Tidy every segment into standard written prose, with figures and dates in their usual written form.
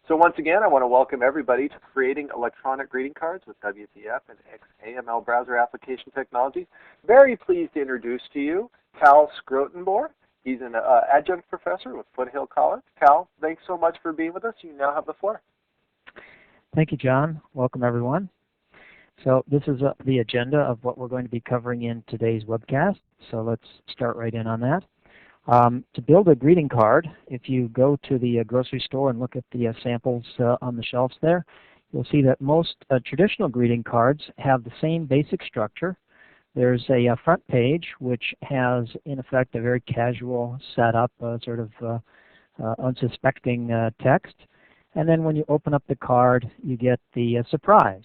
So once again, I want to welcome everybody to Creating Electronic Greeting Cards with WPF and XAML Browser Application Technology. Very pleased to introduce to you Cal Scrotenboer. He's an adjunct professor with Foothill College. Cal, thanks so much for being with us. You now have the floor. Thank you, John. Welcome, everyone. So this is the agenda of what we're going to be covering in today's webcast. So let's start right in on that. To build a greeting card, if you go to the grocery store and look at the samples on the shelves there, you'll see that most traditional greeting cards have the same basic structure. There's a front page which has, in effect, a very casual setup, sort of unsuspecting text. And then when you open up the card, you get the surprise.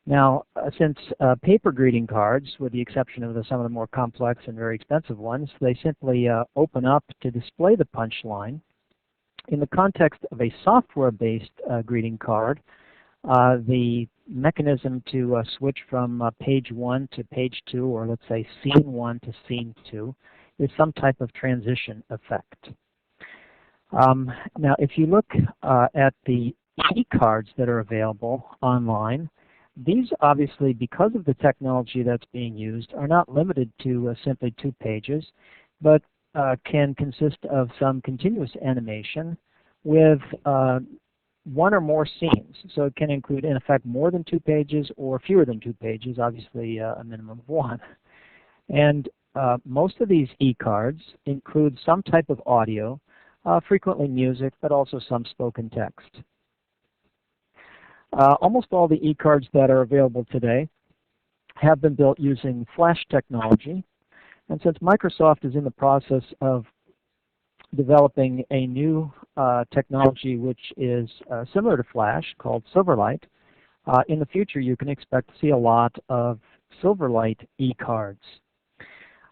Now, since paper greeting cards, with the exception of some of the more complex and very expensive ones, they simply open up to display the punchline. In the context of a software-based greeting card, the mechanism to switch from page 1 to page 2, or let's say scene 1 to scene 2, is some type of transition effect. Now, if you look at the e-cards that are available online, these obviously, because of the technology that's being used, are not limited to simply 2 pages, but can consist of some continuous animation with 1 or more scenes. So it can include, in effect, more than 2 pages or fewer than 2 pages, obviously a minimum of 1. And most of these e-cards include some type of audio, frequently music, but also some spoken text. Almost all the e-cards that are available today have been built using Flash technology. And since Microsoft is in the process of developing a new technology which is similar to Flash called Silverlight, in the future you can expect to see a lot of Silverlight e-cards.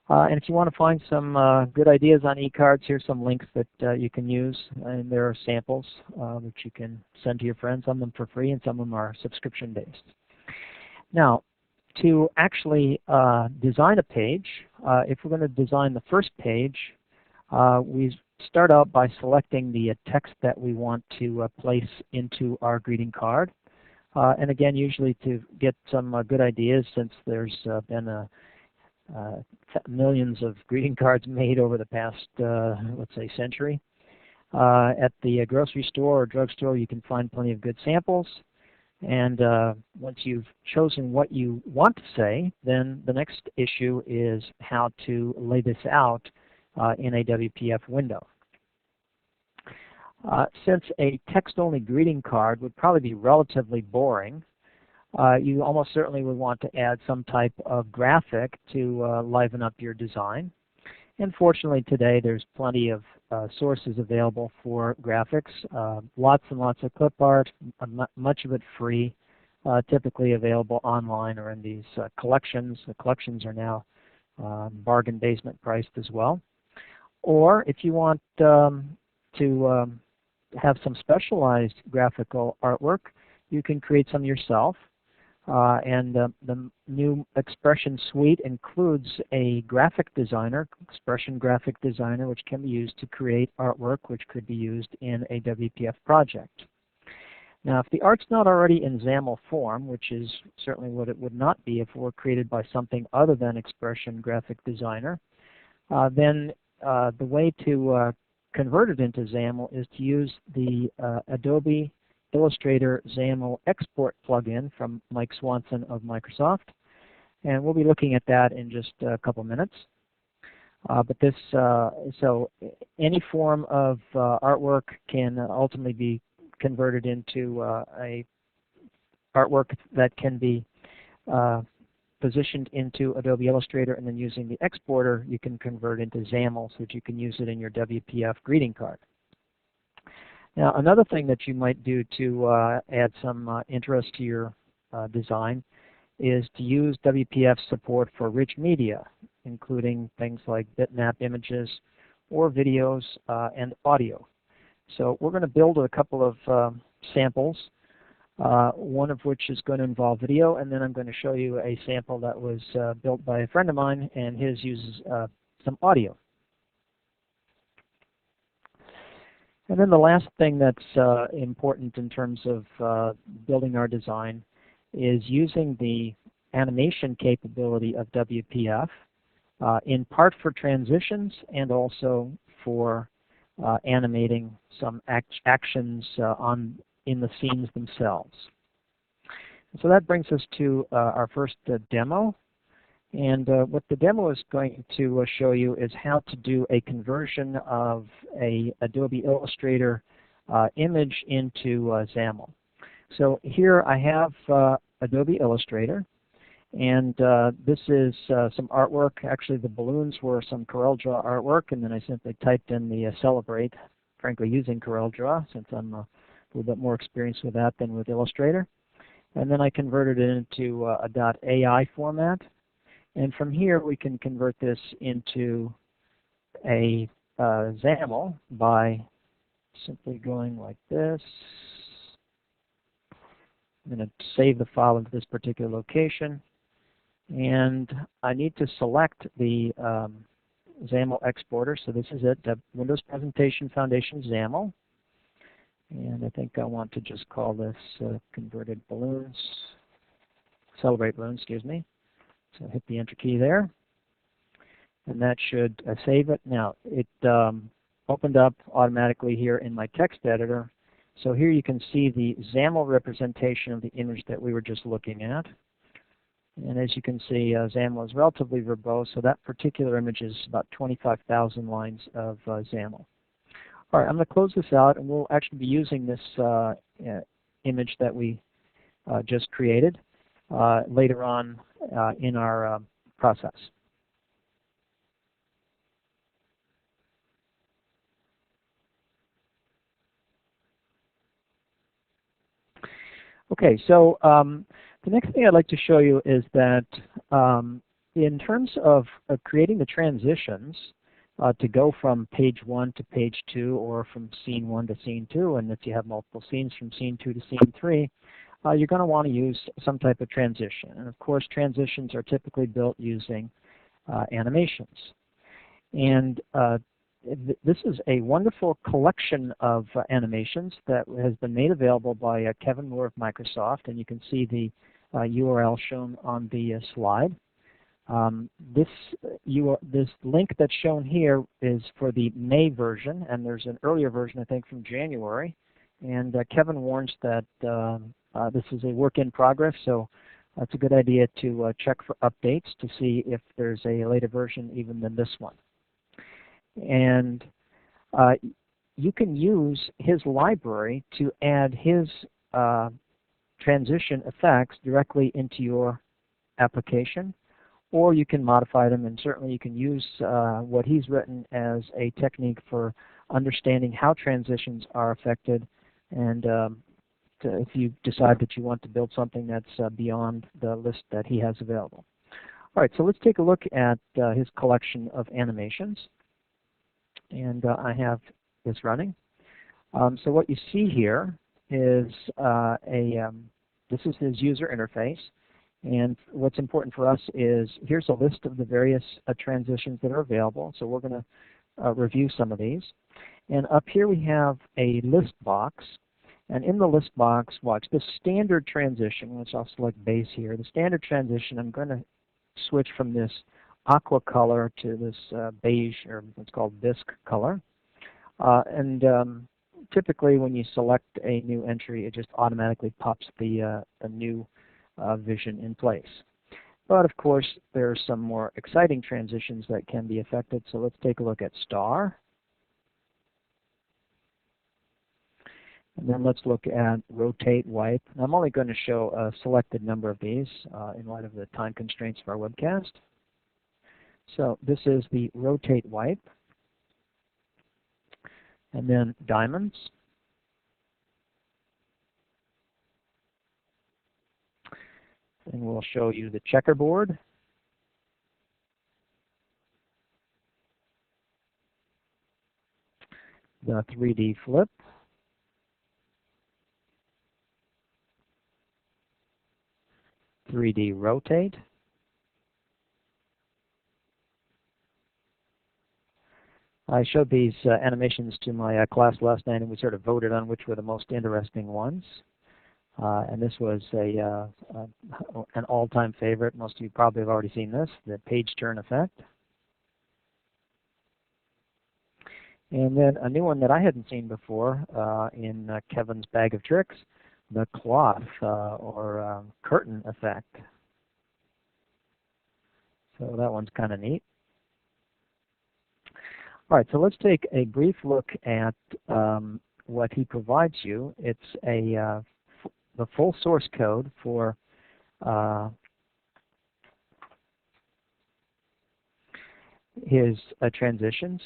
And if you want to find some good ideas on e-cards, here's some links that you can use. And there are samples which you can send to your friends. Some of them for free and some of them are subscription-based. Now, to actually design a page, if we're going to design the first page, we start out by selecting the text that we want to place into our greeting card. And again, usually to get some good ideas, since there's been millions of greeting cards made over the past, let's say, century. At the grocery store or drugstore, you can find plenty of good samples. And once you've chosen what you want to say, then the next issue is how to lay this out in a WPF window. Since a text-only greeting card would probably be relatively boring, you almost certainly would want to add some type of graphic to liven up your design. And fortunately today there's plenty of sources available for graphics, lots and lots of clip art, much of it free, typically available online or in these collections. The collections are now bargain basement priced as well. Or if you want to have some specialized graphical artwork, you can create some yourself. And the new Expression suite includes a graphic designer, Expression Graphic Designer, which can be used to create artwork which could be used in a WPF project. Now, if the art's not already in XAML form, which is certainly what it would not be if it were created by something other than Expression Graphic Designer, then the way to convert it into XAML is to use the Adobe Illustrator XAML export plugin from Mike Swanson of Microsoft, and we'll be looking at that in just a couple minutes. But this, so any form of artwork can ultimately be converted into a artwork that can be positioned into Adobe Illustrator, and then using the exporter you can convert into XAML so that you can use it in your WPF greeting card. Now, another thing that you might do to add some interest to your design is to use WPF support for rich media, including things like bitmap images or videos and audio. So we're going to build a couple of samples, one of which is going to involve video, and then I'm going to show you a sample that was built by a friend of mine, and his uses some audio. And then the last thing that's important in terms of building our design is using the animation capability of WPF, in part for transitions and also for animating some actions in the scenes themselves. So that brings us to our first demo. And what the demo is going to show you is how to do a conversion of a Adobe Illustrator image into Xaml. So here I have Adobe Illustrator, and this is some artwork. Actually, the balloons were some CorelDRAW artwork, and then I simply typed in the Celebrate, frankly using CorelDRAW since I'm a little bit more experienced with that than with Illustrator. And then I converted it into a .ai format. And from here, we can convert this into a XAML by simply going like this. I'm going to save the file into this particular location. And I need to select the XAML exporter. So this is it, Windows Presentation Foundation XAML. And I think I want to just call this Converted Balloons, Celebrate Balloons, excuse me. So hit the Enter key there, and that should save it. Now, it opened up automatically here in my text editor. So here you can see the XAML representation of the image that we were just looking at. And as you can see, XAML is relatively verbose, so that particular image is about 25,000 lines of XAML. All right, I'm going to close this out, and we'll actually be using this image that we just created later on in our process. Okay, so the next thing I'd like to show you is that in terms of creating the transitions to go from page 1 to page 2 or from scene 1 to scene 2, and if you have multiple scenes from scene 2 to scene 3, you're going to want to use some type of transition. And of course, transitions are typically built using animations. And this is a wonderful collection of animations that has been made available by Kevin Moore of Microsoft, and you can see the URL shown on the slide. This link that's shown here is for the May version, and there's an earlier version, I think, from January. And Kevin warns that this is a work in progress, so it's a good idea to check for updates to see if there's a later version even than this one. And you can use his library to add his transition effects directly into your application, or you can modify them, and certainly you can use what he's written as a technique for understanding how transitions are affected, and if you decide that you want to build something that's beyond the list that he has available. All right, so let's take a look at his collection of animations. And I have this running. So what you see here is this is his user interface. And what's important for us is here's a list of the various transitions that are available. So we're going to review some of these. And up here we have a list box. And in the list box, watch the standard transition, which I'll select base here. The standard transition, I'm going to switch from this aqua color to this beige, or what's called bisque color. Typically when you select a new entry, it just automatically pops the new vision in place. But of course, there are some more exciting transitions that can be affected. So let's take a look at star. And then let's look at rotate, wipe. And I'm only going to show a selected number of these in light of the time constraints of our webcast. So this is the rotate wipe. And then diamonds. And we'll show you the checkerboard. The 3D flip. 3D rotate. I showed these animations to my class last night, and we sort of voted on which were the most interesting ones. And this was an all-time favorite. Most of you probably have already seen this, the page turn effect. And then a new one that I hadn't seen before in Kevin's bag of tricks, the cloth or curtain effect. So that one's kind of neat. All right, so let's take a brief look at what he provides you. It's the full source code for his transitions.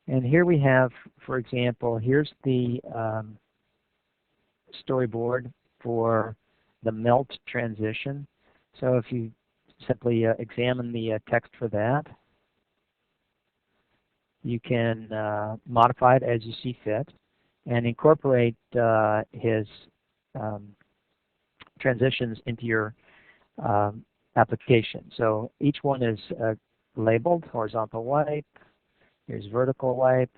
And here we have, for example, here's the storyboard for the melt transition. So if you simply examine the text for that, you can modify it as you see fit and incorporate his transitions into your application. So each one is labeled horizontal wipe, here's vertical wipe,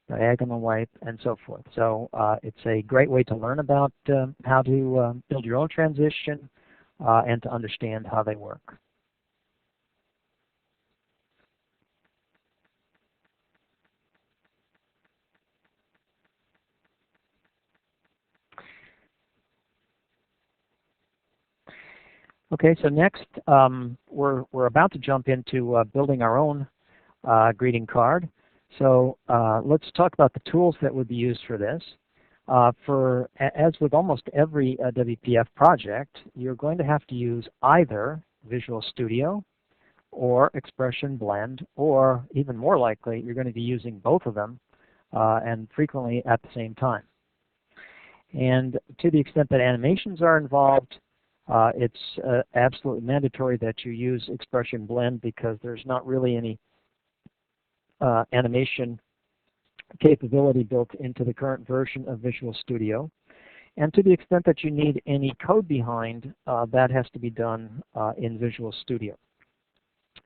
diagonal wipe, and so forth. So it's a great way to learn about how to build your own transition and to understand how they work. Okay, so next we're about to jump into building our own greeting card. So let's talk about the tools that would be used for this. As with almost every WPF project, you're going to have to use either Visual Studio or Expression Blend, or even more likely, you're going to be using both of them and frequently at the same time. And to the extent that animations are involved, it's absolutely mandatory that you use Expression Blend because there's not really any animation capability built into the current version of Visual Studio. And to the extent that you need any code behind, that has to be done in Visual Studio.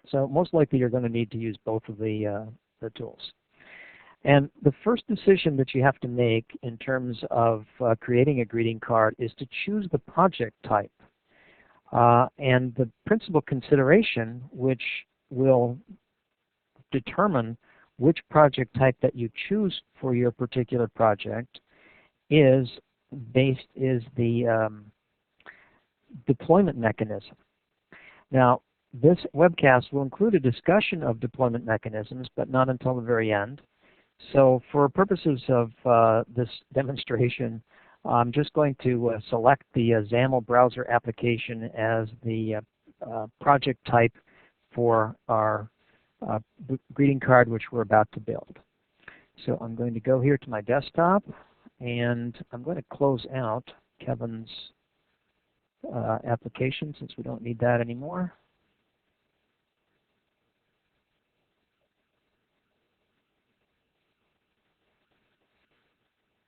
So most likely you're going to need to use both of the tools. And the first decision that you have to make in terms of creating a greeting card is to choose the project type. And the principal consideration which will determine which project type that you choose for your particular project is the deployment mechanism. Now, this webcast will include a discussion of deployment mechanisms, but not until the very end. So for purposes of this demonstration, I'm just going to select the Xaml browser application as the project type for our greeting card which we're about to build. So I'm going to go here to my desktop, and I'm going to close out Kevin's application since we don't need that anymore.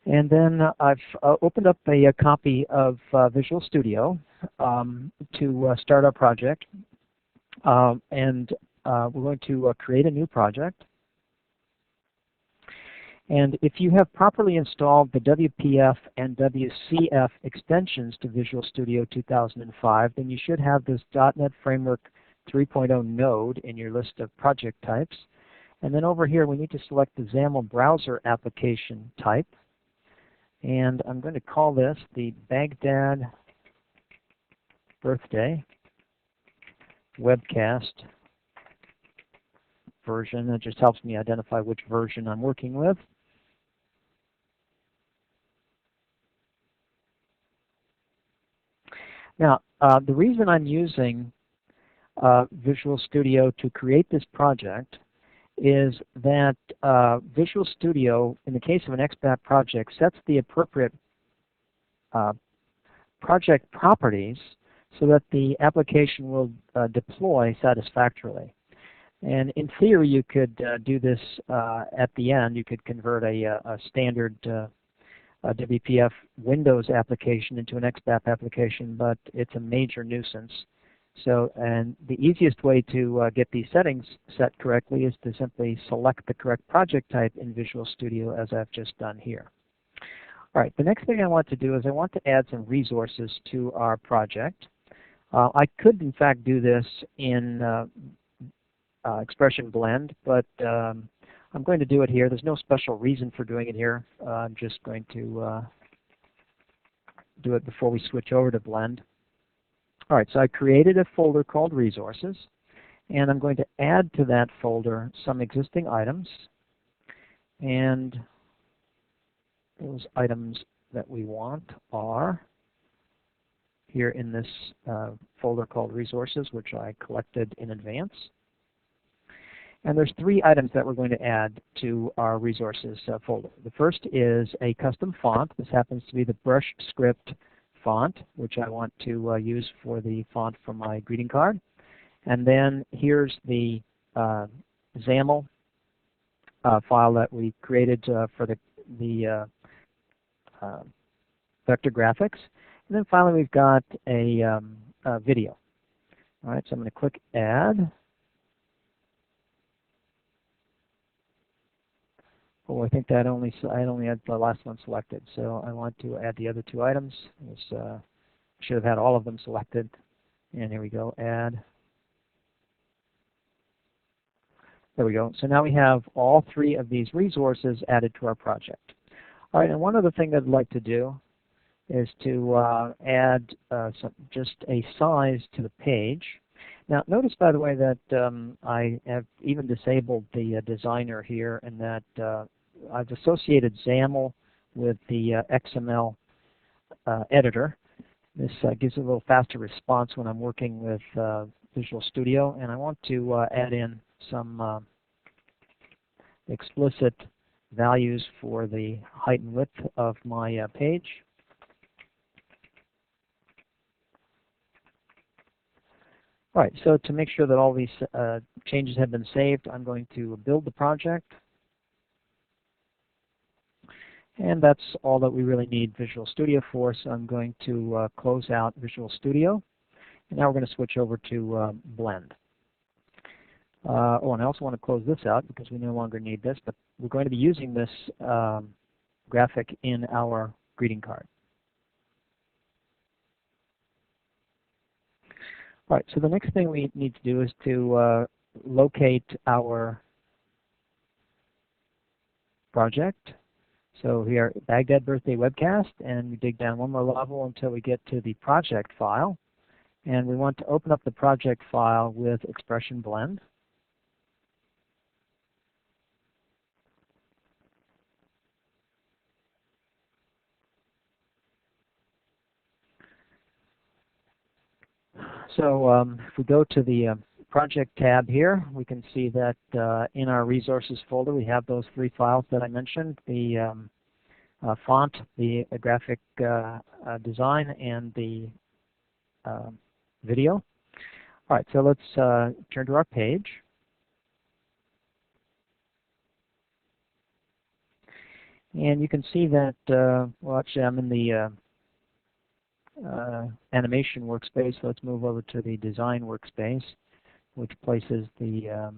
And then I've opened up a copy of Visual Studio to start our project. And we're going to create a new project. And if you have properly installed the WPF and WCF extensions to Visual Studio 2005, then you should have this .NET Framework 3.0 node in your list of project types. And then over here we need to select the XAML browser application type. And I'm going to call this the Baghdad Birthday Webcast version. It just helps me identify which version I'm working with. Now, the reason I'm using Visual Studio to create this project is that Visual Studio, in the case of an XBAP project, sets the appropriate project properties so that the application will deploy satisfactorily. And in theory, you could do this at the end. You could convert a standard WPF Windows application into an XBAP application, but it's a major nuisance. So, and the easiest way to get these settings set correctly is to simply select the correct project type in Visual Studio, as I've just done here. All right, the next thing I want to do is I want to add some resources to our project. I could, in fact, do this in Expression Blend, but I'm going to do it here. There's no special reason for doing it here. I'm just going to do it before we switch over to Blend. All right, so I created a folder called Resources, and I'm going to add to that folder some existing items. And those items that we want are here in this folder called Resources, which I collected in advance. And there's three items that we're going to add to our Resources folder. The first is a custom font. This happens to be the Brush Script font, which I want to use for the font for my greeting card. And then here's the Xaml file that we created for the vector graphics. And then finally we've got a video. All right, so I'm going to click Add. Oh, I think that I only had the last one selected, so I want to add the other two items. Should have had all of them selected. And here we go, Add. There we go. So now we have all three of these resources added to our project. All right, and one other thing that I'd like to do is to add just a size to the page. Now, notice, by the way, that I have even disabled the designer here, and that I've associated XAML with the XML editor. This gives a little faster response when I'm working with Visual Studio, and I want to add in some explicit values for the height and width of my page. All right, so to make sure that all these changes have been saved, I'm going to build the project. And that's all that we really need Visual Studio for, so I'm going to close out Visual Studio. And now we're going to switch over to Blend. Oh, and I also want to close this out because we no longer need this, but we're going to be using this graphic in our greeting card. All right, so the next thing we need to do is to locate our project. So here, Baghdad Birthday Webcast, and we dig down one more level until we get to the project file. And we want to open up the project file with Expression Blend. So if we go to the Project tab here, we can see that in our Resources folder we have those three files that I mentioned, the font, the graphic design, and the video. All right, so let's turn to our page. And you can see that, well, actually I'm in the animation workspace, so let's move over to the design workspace, which places the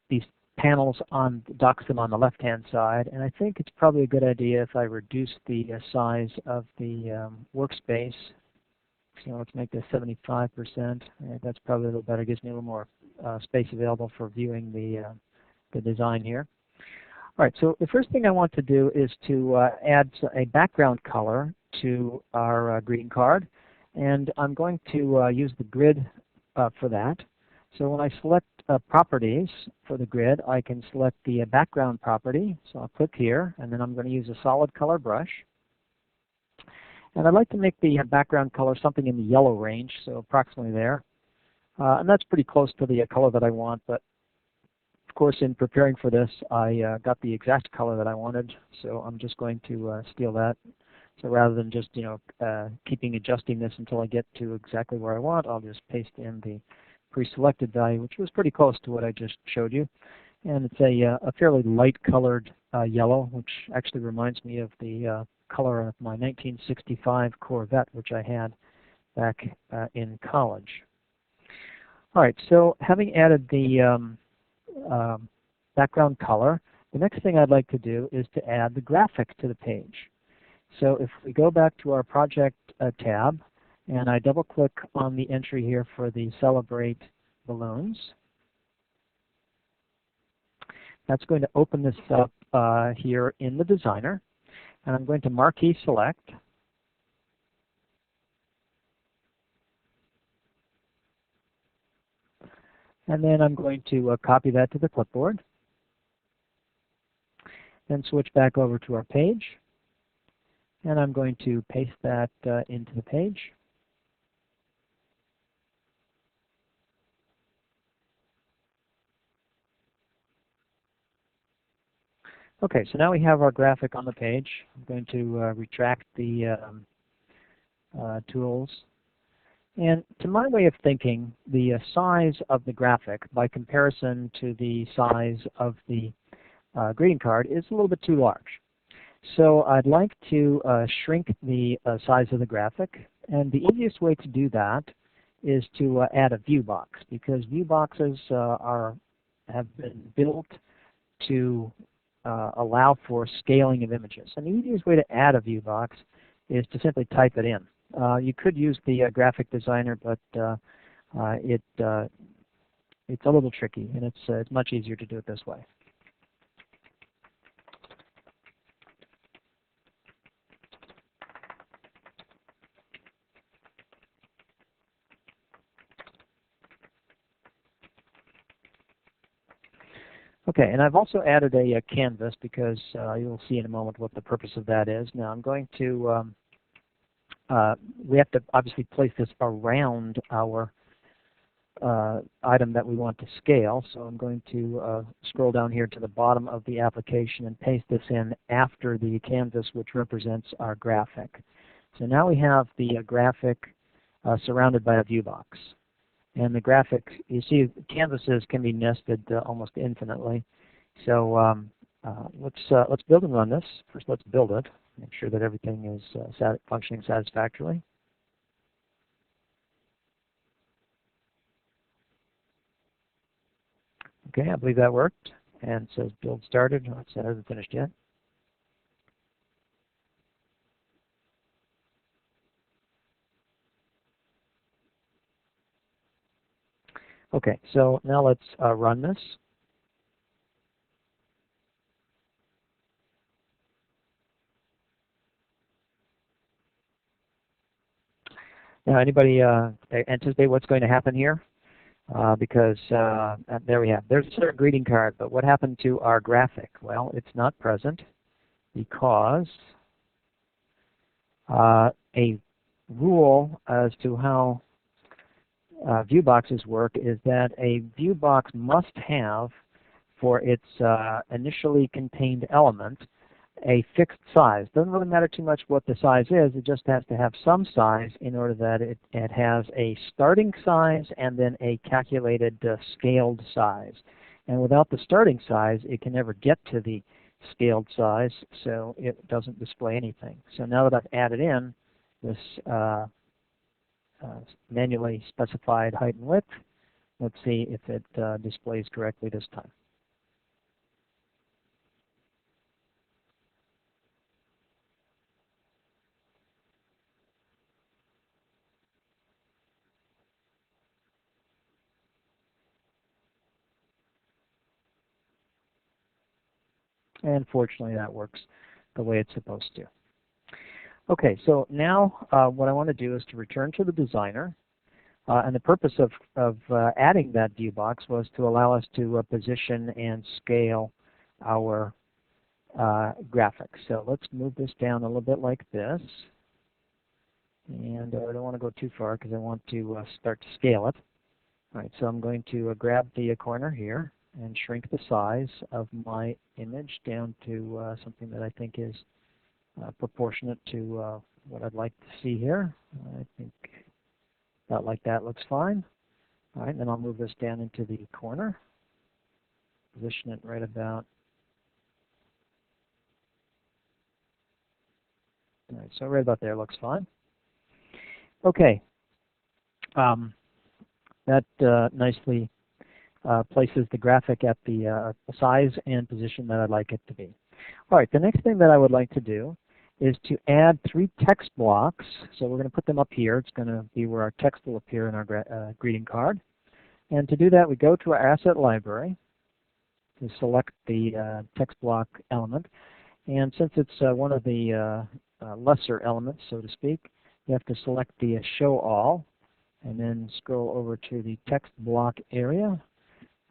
these panels on, docks them on the left-hand side. And I think it's probably a good idea if I reduce the size of the workspace. So let's make this 75%. That's probably a little better. It gives me a little more space available for viewing the design here. All right, so the first thing I want to do is to add a background color to our greeting card. And I'm going to use the grid for that. So when I select properties for the grid, I can select the background property. So I'll click here, and then I'm going to use a solid color brush. And I'd like to make the background color something in the yellow range, so approximately there. And that's pretty close to the color that I want, but of course in preparing for this I got the exact color that I wanted, so I'm just going to steal that. So rather than just keeping adjusting this until I get to exactly where I want, I'll just paste in the pre-selected value, which was pretty close to what I just showed you. And it's a fairly light colored yellow, which actually reminds me of the color of my 1965 Corvette, which I had back in college. All right, so having added the background color, the next thing I'd like to do is to add the graphic to the page. So if we go back to our project tab, and I double-click on the entry here for the Celebrate balloons, that's going to open this up here in the designer, and I'm going to marquee select. And then I'm going to copy that to the clipboard, then switch back over to our page, and I'm going to paste that into the page. Okay, so now we have our graphic on the page. I'm going to retract the tools. And to my way of thinking, the size of the graphic by comparison to the size of the greeting card is a little bit too large. So I'd like to shrink the size of the graphic, and the easiest way to do that is to add a view box, because view boxes have been built to allow for scaling of images. And the easiest way to add a view box is to simply type it in. You could use the graphic designer, but it's a little tricky, and it's much easier to do it this way. Okay, and I've also added a canvas because you'll see in a moment what the purpose of that is. Now I'm going to, we have to obviously place this around our item that we want to scale. So I'm going to scroll down here to the bottom of the application and paste this in after the canvas, which represents our graphic. So now we have the graphic surrounded by a view box. And the graphic, you see, canvases can be nested almost infinitely. So let's build and run this. First, let's build it. Make sure that everything is functioning satisfactorily. Okay, I believe that worked. And it says build started. It hasn't finished yet. Okay, so now let's run this. Now, anybody anticipate what's going to happen here? Because there we have. There's a greeting card, but what happened to our graphic? Well, it's not present because a rule as to how view boxes work is that a view box must have, for its initially contained element, a fixed size. Doesn't really matter too much what the size is, it just has to have some size in order that it has a starting size and then a calculated scaled size. And without the starting size, it can never get to the scaled size, so it doesn't display anything. So now that I've added in this manually specified height and width, let's see if it displays correctly this time. And fortunately, that works the way it's supposed to. Okay, so now what I want to do is to return to the designer. And the purpose of adding that view box was to allow us to position and scale our graphics. So let's move this down a little bit like this. And I don't want to go too far because I want to start to scale it. All right, so I'm going to grab the corner here and shrink the size of my image down to something that I think is proportionate to what I'd like to see here. I think about like that looks fine. All right, then I'll move this down into the corner, position it right about so right about there looks fine. Okay, that nicely places the graphic at the size and position that I'd like it to be. All right, the next thing that I would like to do is to add 3 text blocks. So we're going to put them up here. It's going to be where our text will appear in our greeting card. And to do that, we go to our asset library to select the text block element. And since it's one of the lesser elements, so to speak, you have to select the Show All, and then scroll over to the text block area.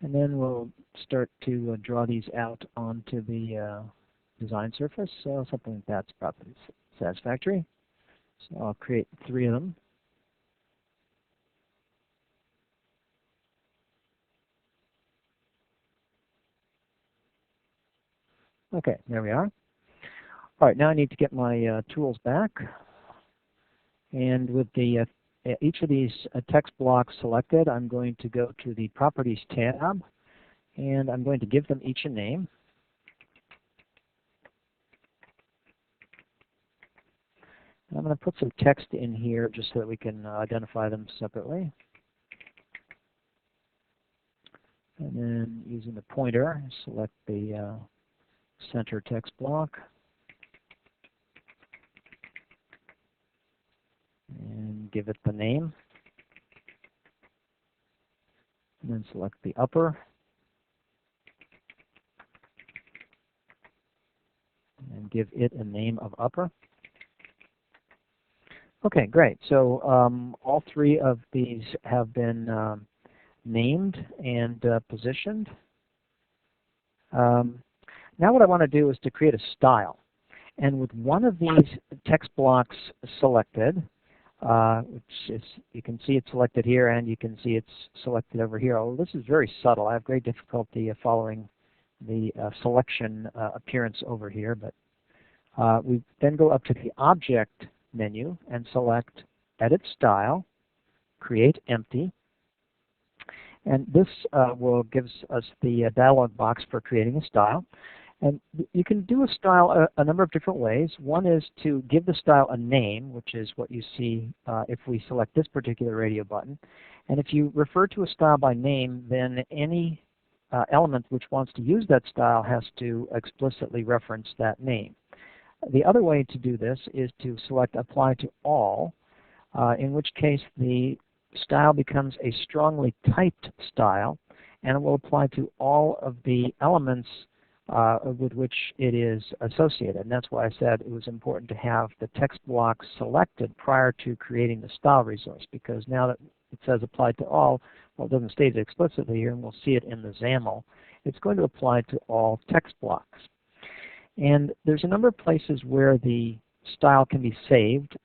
And then we'll start to draw these out onto the design surface. So something like that's probably satisfactory. So I'll create 3 of them. Okay, there we are. All right, now I need to get my tools back. And with the each of these text blocks selected, I'm going to go to the Properties tab, and I'm going to give them each a name. I'm going to put some text in here just so that we can identify them separately. And then using the pointer, select the center text block. And give it the name. And then select the upper. And give it a name of upper. Okay, great. So all 3 of these have been named and positioned. Now what I want to do is to create a style. And with one of these text blocks selected, which is, you can see it's selected here and you can see it's selected over here. Oh, this is very subtle. I have great difficulty following the selection appearance over here. But we then go up to the Object menu and select Edit Style, Create Empty. And this will give us the dialog box for creating a style. And you can do a style a number of different ways. One is to give the style a name, which is what you see if we select this particular radio button. And if you refer to a style by name, then any element which wants to use that style has to explicitly reference that name. The other way to do this is to select Apply to All, in which case the style becomes a strongly typed style, and it will apply to all of the elements with which it is associated. And that's why I said it was important to have the text block selected prior to creating the style resource, because now that it says Apply to All, well, it doesn't state it explicitly here, and we'll see it in the Xaml. It's going to apply to all text blocks. And there's a number of places where the style can be saved.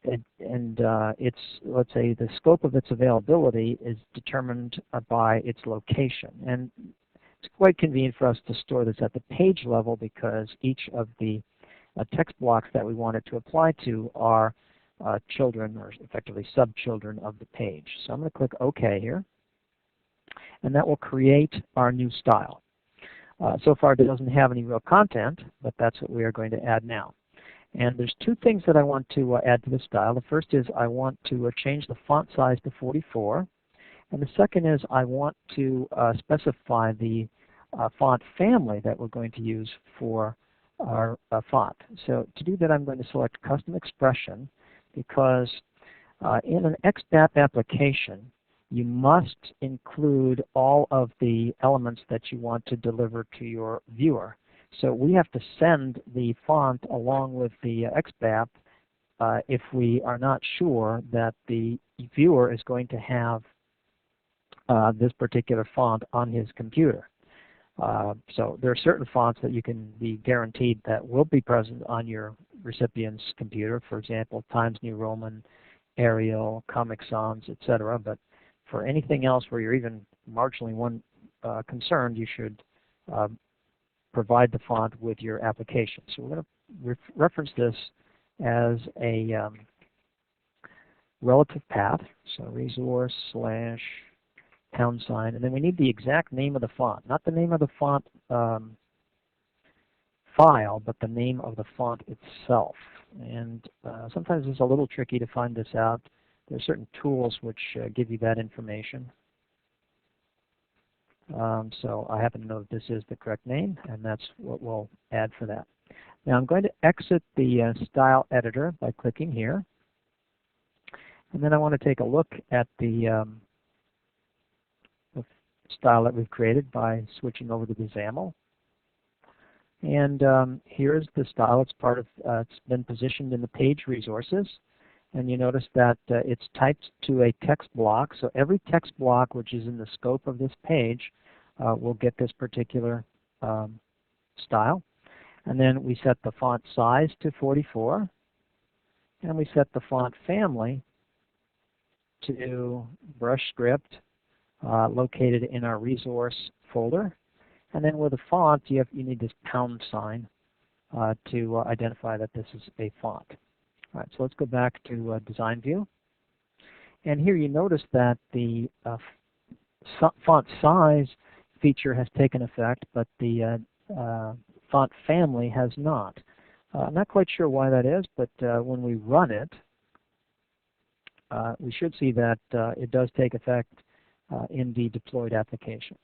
It's, let's say, the scope of its availability is determined by its location. And it's quite convenient for us to store this at the page level because each of the text blocks that we want it to apply to are children, or effectively sub-children of the page. So I'm going to click OK here. And that will create our new style. So far it doesn't have any real content, but that's what we are going to add now. And there's 2 things that I want to add to the style. The first is I want to change the font size to 44. And the second is I want to specify the font family that we're going to use for our font. So to do that, I'm going to select Custom Expression, because in an XBAP application, you must include all of the elements that you want to deliver to your viewer. So we have to send the font along with the XBAP if we are not sure that the viewer is going to have this particular font on his computer. So there are certain fonts that you can be guaranteed that will be present on your recipient's computer. For example, Times New Roman, Arial, Comic Sans, etc. But for anything else where you're even marginally concerned, you should provide the font with your application. So we're going to reference this as a relative path. So resource / #, and then we need the exact name of the font, not the name of the font file, but the name of the font itself. And sometimes it's a little tricky to find this out. There are certain tools which give you that information. So I happen to know that this is the correct name, and that's what we'll add for that. Now I'm going to exit the style editor by clicking here. And then I want to take a look at the style that we've created by switching over to the Xaml. And here's the style. It's part of, it's been positioned in the page resources. And you notice that it's typed to a text block. So every text block which is in the scope of this page will get this particular style. And then we set the font size to 44. And we set the font family to brush script located in our resource folder. And then with a font, you need this pound sign to identify that this is a font. All right, so let's go back to Design View. And here you notice that the font size feature has taken effect, but the font family has not. I'm not quite sure why that is, but when we run it, we should see that it does take effect in the deployed application.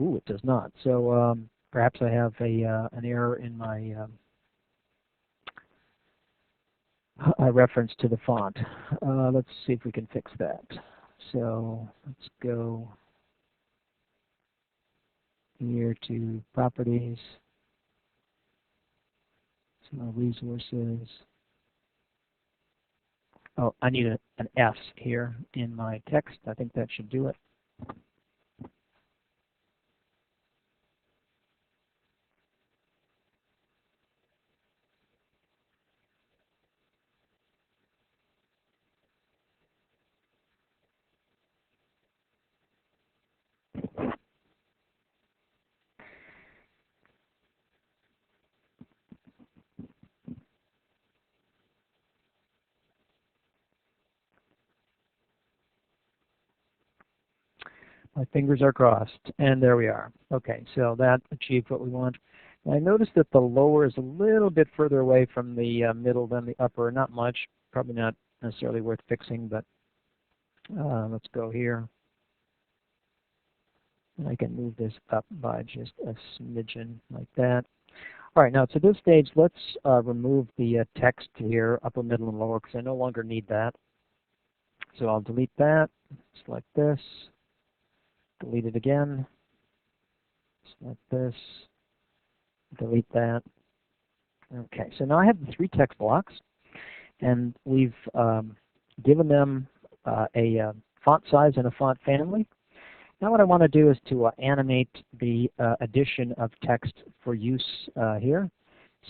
Ooh, it does not. So perhaps I have an error in my reference to the font. Let's see if we can fix that. So let's go here to Properties, so Resources. Oh, I need an S here in my text. I think that should do it. My fingers are crossed, and there we are. Okay, so that achieved what we want. And I noticed that the lower is a little bit further away from the middle than the upper. Not much, probably not necessarily worth fixing, but let's go here. And I can move this up by just a smidgen like that. All right, now to this stage, let's remove the text here, upper, middle, and lower, because I no longer need that. So I'll delete that, select this. Delete it again, select this, delete that. Okay, so now I have the 3 text blocks, and we've given them a font size and a font family. Now what I want to do is to animate the addition of text for use here.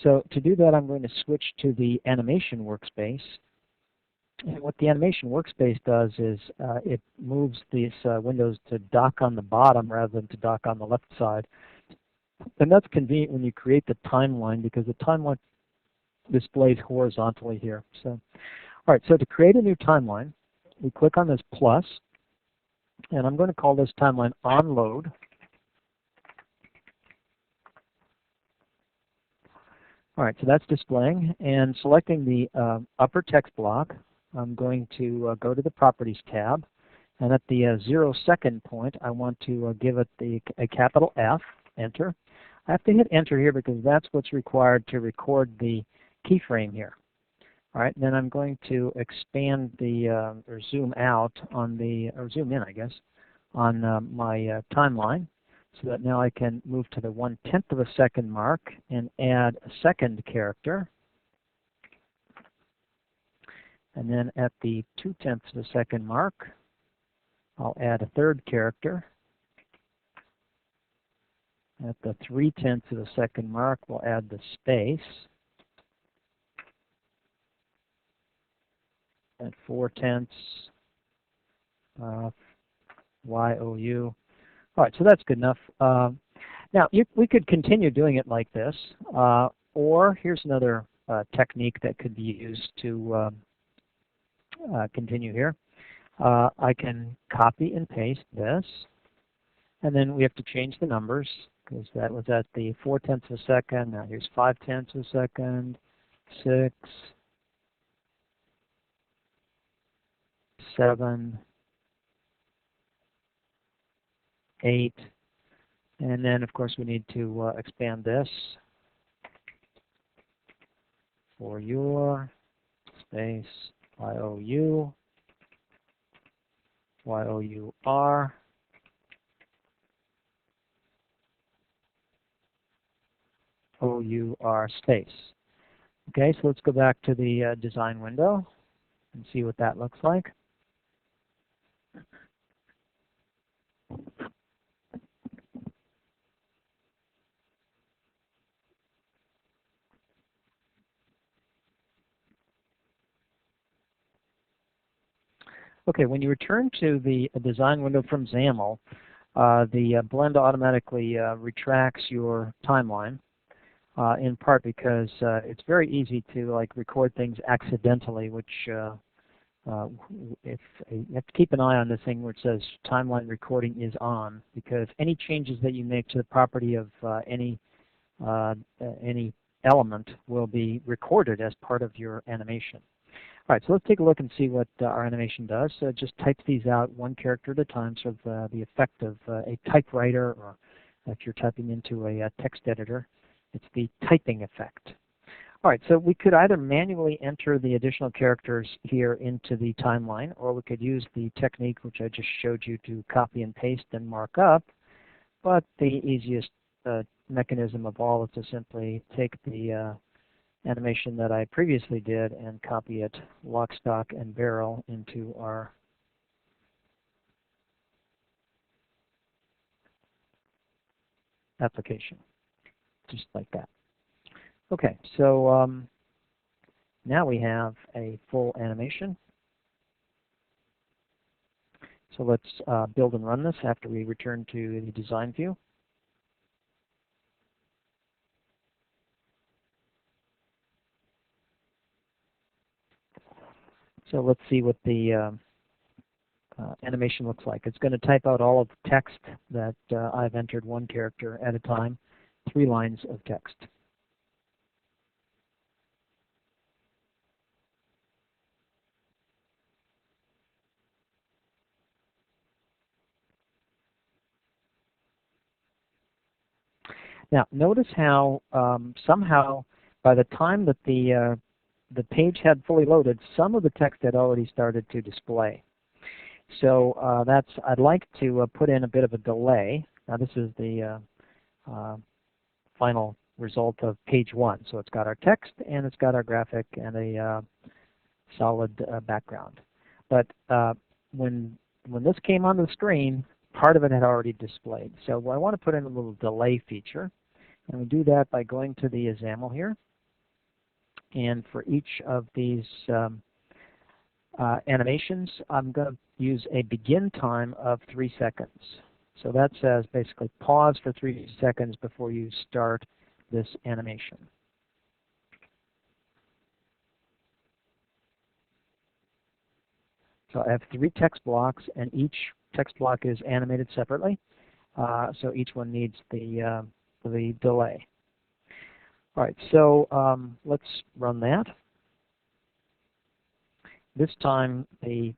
So to do that, I'm going to switch to the animation workspace. And what the animation workspace does is it moves these windows to dock on the bottom rather than to dock on the left side. And that's convenient when you create the timeline, because the timeline displays horizontally here. So, all right, so to create a new timeline, we click on this plus, and I'm going to call this timeline onload. All right, so that's displaying, and selecting the upper text block, I'm going to go to the Properties tab, and at the 0-second point, I want to give it a capital F, Enter. I have to hit Enter here because that's what's required to record the keyframe here. All right, then I'm going to expand the, or zoom out on the, or zoom in, I guess, on my timeline, so that now I can move to the 1/10 of a second mark and add a second character. And then at the 2/10 of a second mark, I'll add a third character. At the 3/10 of a second mark, we'll add the space. At 4/10, YOU. All right, so that's good enough. Now, we could continue doing it like this, or here's another technique that could be used to continue here. I can copy and paste this, and then we have to change the numbers because that was at the 4/10 of a second. Now here's 5/10 of a second, 6, 7, 8, and then of course we need to expand this for your space YOU, YOUR, OUR space. Okay, so let's go back to the design window and see what that looks like. Okay, when you return to the design window from Xaml, the blend automatically retracts your timeline, in part because it's very easy to record things accidentally, which if you have to keep an eye on this thing where it says timeline recording is on, because any changes that you make to the property of any element will be recorded as part of your animation. All right, so let's take a look and see what our animation does. So it just types these out one character at a time, sort of the effect of a typewriter, or if you're typing into a text editor, it's the typing effect. All right, so we could either manually enter the additional characters here into the timeline, or we could use the technique which I just showed you to copy and paste and mark up. But the easiest mechanism of all is to simply take the animation that I previously did and copy it lock, stock, and barrel into our application, just like that. Okay, so now we have a full animation. So let's build and run this after we return to the design view. So let's see what the animation looks like. It's going to type out all of the text that I've entered one character at a time, 3 lines of text. Now, notice how somehow by the time that the page had fully loaded, some of the text had already started to display. So I'd like to put in a bit of a delay. Now this is the final result of page 1. So it's got our text and it's got our graphic and a solid background. But when this came onto the screen, part of it had already displayed. So I want to put in a little delay feature. And we do that by going to the Xaml here. And for each of these animations, I'm going to use a begin time of 3 seconds. So that says basically pause for 3 seconds before you start this animation. So I have 3 text blocks, and each text block is animated separately. So each one needs the delay. All right, so let's run that. This time the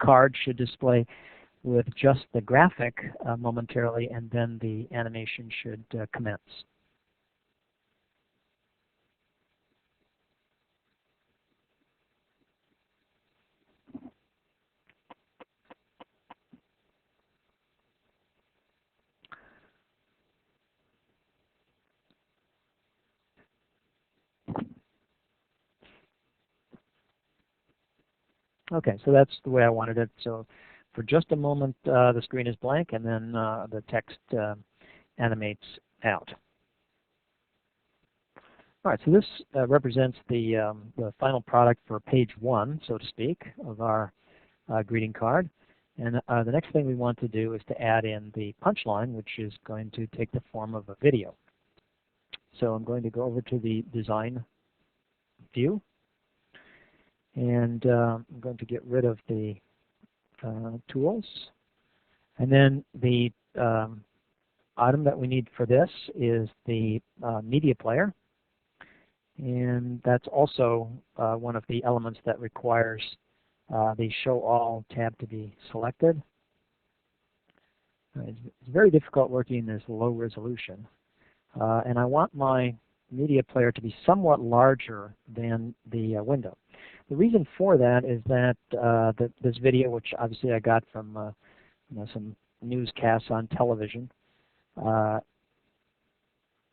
card should display with just the graphic momentarily, and then the animation should commence. Okay, so that's the way I wanted it. So for just a moment, the screen is blank, and then the text animates out. All right, so this represents the final product for page 1, so to speak, of our greeting card. And the next thing we want to do is to add in the punchline, which is going to take the form of a video. So I'm going to go over to the design view. And I'm going to get rid of the tools. And then the item that we need for this is the media player. And that's also one of the elements that requires the Show All tab to be selected. It's very difficult working in this low resolution. And I want my media player to be somewhat larger than the window. The reason for that is that this video, which obviously I got from some newscasts on television,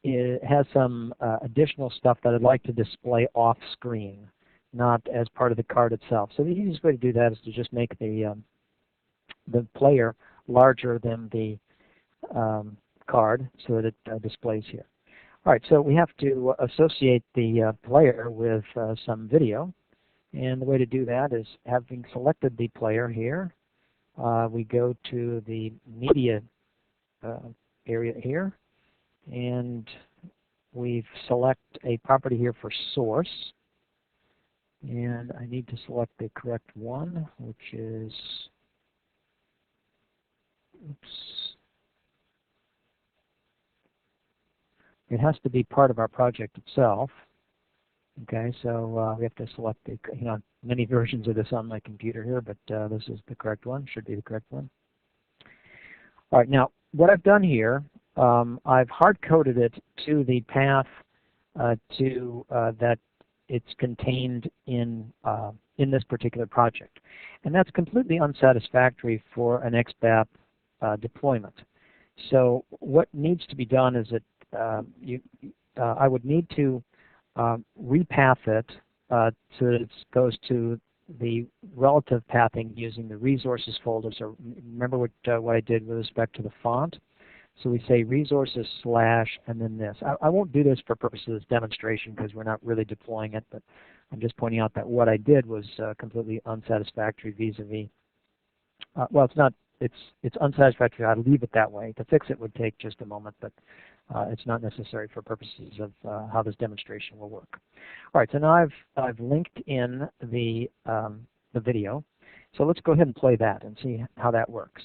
it has some additional stuff that I'd like to display off screen, not as part of the card itself. So the easiest way to do that is to just make the player larger than the card so that it displays here. All right, so we have to associate the player with some video. And the way to do that is, having selected the player here, we go to the media area here, and we select a property here for source. And I need to select the correct one, which is, it has to be part of our project itself. Okay, so we have to select the, many versions of this on my computer here, but this is the correct one, should be the correct one. All right, now what I've done here, I've hard-coded it to the path that it's contained in this particular project. And that's completely unsatisfactory for an XBAP deployment. So what needs to be done is that I would need to repath it so that it goes to the relative pathing using the resources folder. So remember what I did with respect to the font. So we say resources / and then this. I won't do this for purposes of this demonstration because we're not really deploying it, but I'm just pointing out that what I did was completely unsatisfactory vis-a-vis. Well, it's not. It's unsatisfactory. I'd leave it that way. To fix it would take just a moment, but it's not necessary for purposes of how this demonstration will work. All right, so now I've linked in the video. So let's go ahead and play that and see how that works.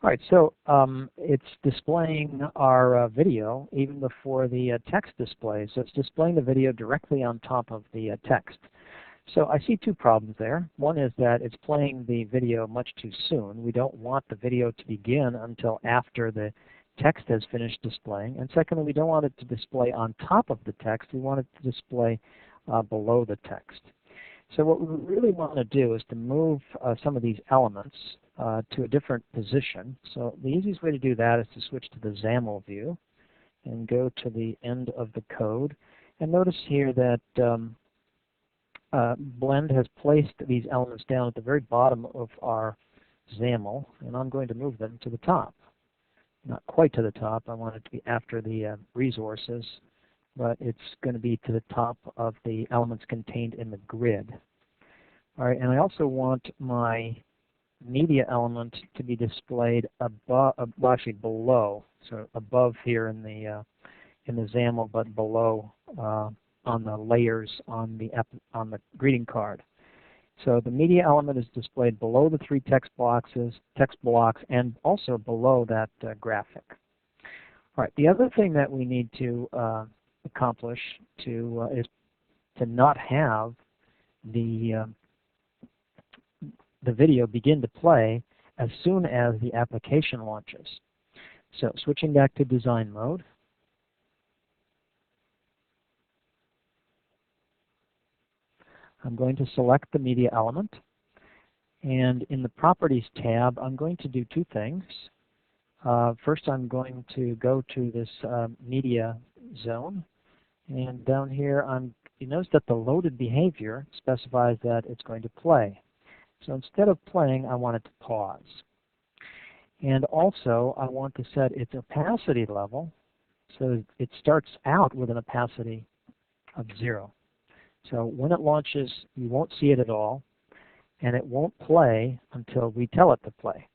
All right, so it's displaying our video even before the text display. So it's displaying the video directly on top of the text. So I see two problems there. One is that it's playing the video much too soon. We don't want the video to begin until after the text has finished displaying. And secondly, we don't want it to display on top of the text. We want it to display below the text. So what we really want to do is to move some of these elements to a different position. So the easiest way to do that is to switch to the Xaml view and go to the end of the code. And notice here that Blend has placed these elements down at the very bottom of our Xaml, and I'm going to move them to the top. Not quite to the top. I want it to be after the resources, but it's going to be to the top of the elements contained in the grid. All right, and I also want my media element to be displayed above, well, actually below, so above here in the XAML, but below on the layers on the greeting card. So the media element is displayed below the three text blocks, and also below that graphic. All right. The other thing that we need to accomplish is to not have the video begin to play as soon as the application launches. So switching back to design mode. I'm going to select the media element, and in the Properties tab, I'm going to do two things. First, I'm going to go to this media zone, and down here, you notice that the loaded behavior specifies that it's going to play. So instead of playing, I want it to pause. And also, I want to set its opacity level so it starts out with an opacity of 0. So when it launches, you won't see it at all, and it won't play until we tell it to play.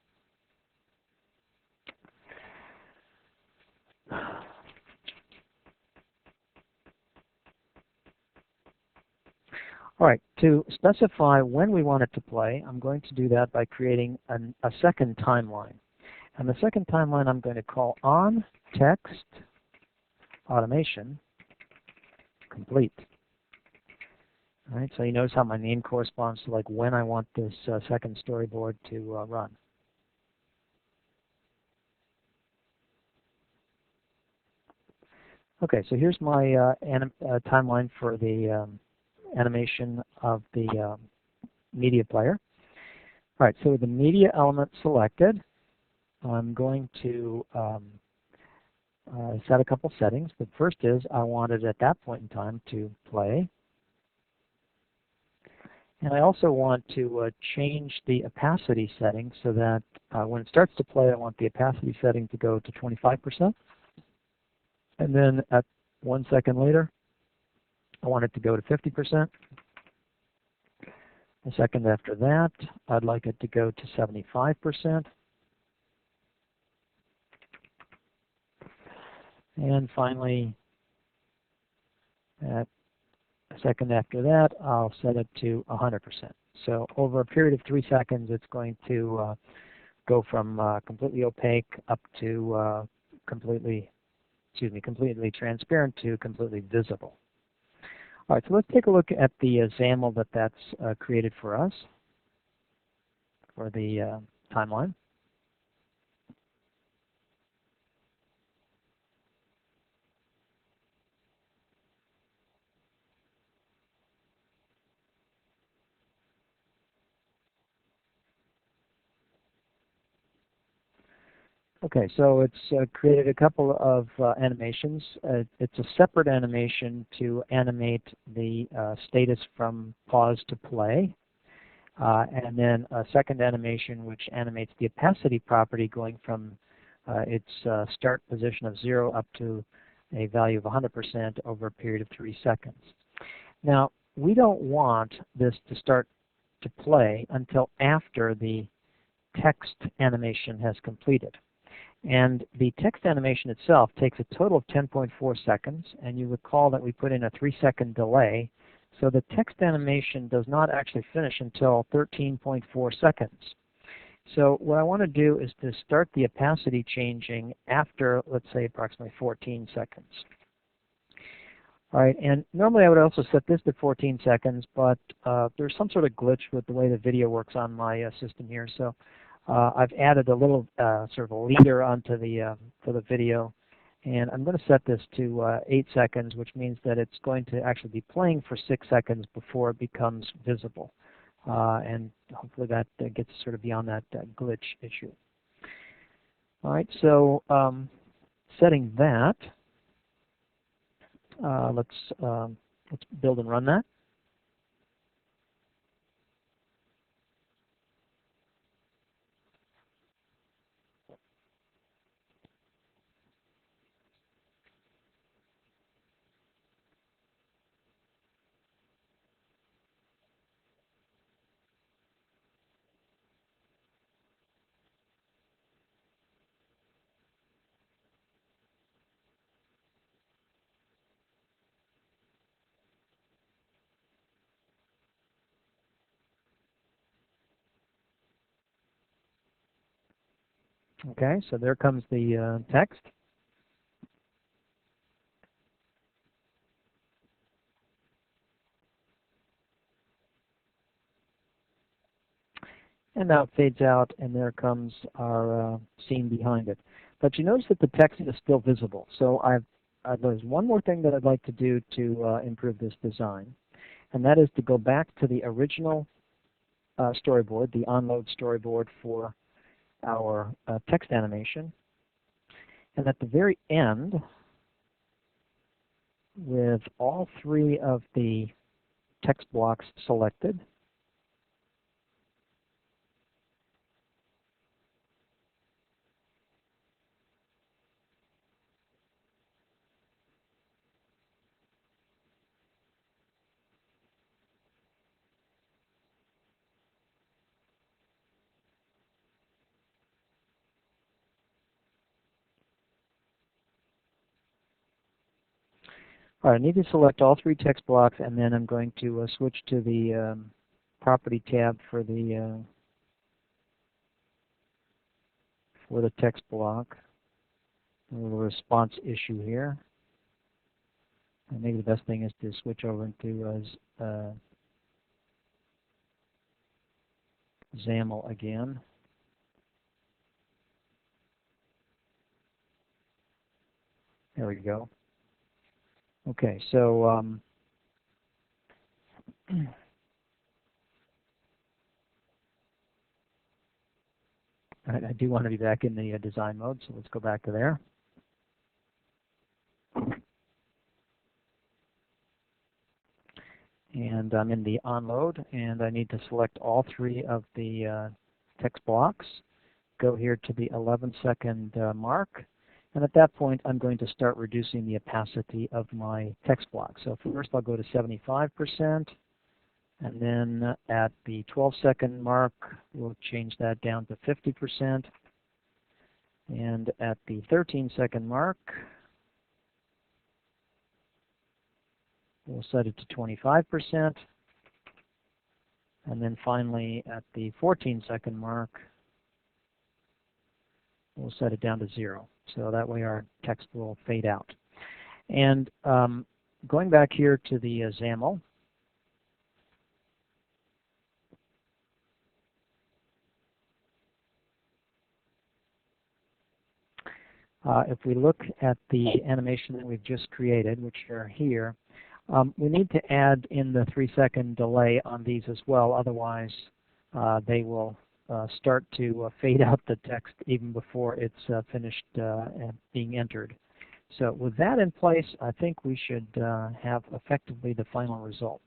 All right, to specify when we want it to play, I'm going to do that by creating a second timeline. And the second timeline I'm going to call on text automation complete. All right, so you notice how my name corresponds to like when I want this second storyboard to run. Okay, so here's my timeline for the animation of the media player. All right, so with the media element selected, I'm going to set a couple settings. The first is I want it at that point in time to play. And I also want to change the opacity setting so that when it starts to play, I want the opacity setting to go to 25%. And then at 1 second later, I want it to go to 50%. A second after that, I'd like it to go to 75%. And finally, at a second after that, I'll set it to 100%. So over a period of 3 seconds, it's going to go from completely opaque up to completely transparent to completely visible. All right, so let's take a look at the Xaml that's created for us for the timeline. Okay, so it's created a couple of animations. It's a separate animation to animate the status from pause to play, and then a second animation which animates the opacity property going from its start position of 0 up to a value of 100% over a period of 3 seconds. Now, we don't want this to start to play until after the text animation has completed. And the text animation itself takes a total of 10.4 seconds, and you recall that we put in a 3-second delay, so the text animation does not actually finish until 13.4 seconds. So what I want to do is to start the opacity changing after, let's say, approximately 14 seconds. All right, and normally I would also set this to 14 seconds, but there's some sort of glitch with the way the video works on my system here, so I've added a little sort of a leader onto the for the video, and I'm going to set this to 8 seconds, which means that it's going to actually be playing for 6 seconds before it becomes visible, and hopefully that gets sort of beyond that glitch issue. All right, so setting that, let's build and run that. Okay, so there comes the text. And now it fades out, and there comes our scene behind it. But you notice that the text is still visible. So there's one more thing that I'd like to do to improve this design, and that is to go back to the original storyboard, the onload storyboard for our text animation. And at the very end, with all 3 of the text blocks selected, All right, I need to select all three text blocks, and then I'm going to switch to the property tab for the text block. A little response issue here. And maybe the best thing is to switch over into Xaml again. There we go. Okay, so I do want to be back in the design mode, so let's go back to there. And I'm in the onload, and I need to select all three of the text blocks. Go here to the 11-second mark, and at that point I'm going to start reducing the opacity of my text block. So first I'll go to 75%, and then at the 12-second mark we'll change that down to 50%, and at the 13-second mark we'll set it to 25%, and then finally at the 14-second mark we'll set it down to 0. So that way our text will fade out. And going back here to the XAML, if we look at the animation that we've just created, which are here, we need to add in the 3-second delay on these as well. Otherwise, they will start to fade out the text even before it's finished being entered. So with that in place, I think we should have effectively the final result.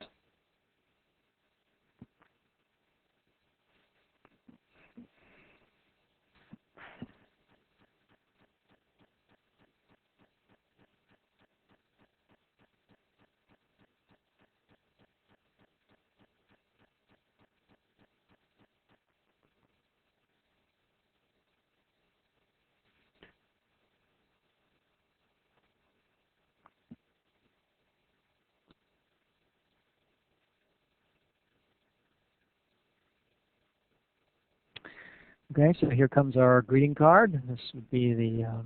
Okay, so here comes our greeting card. This would be the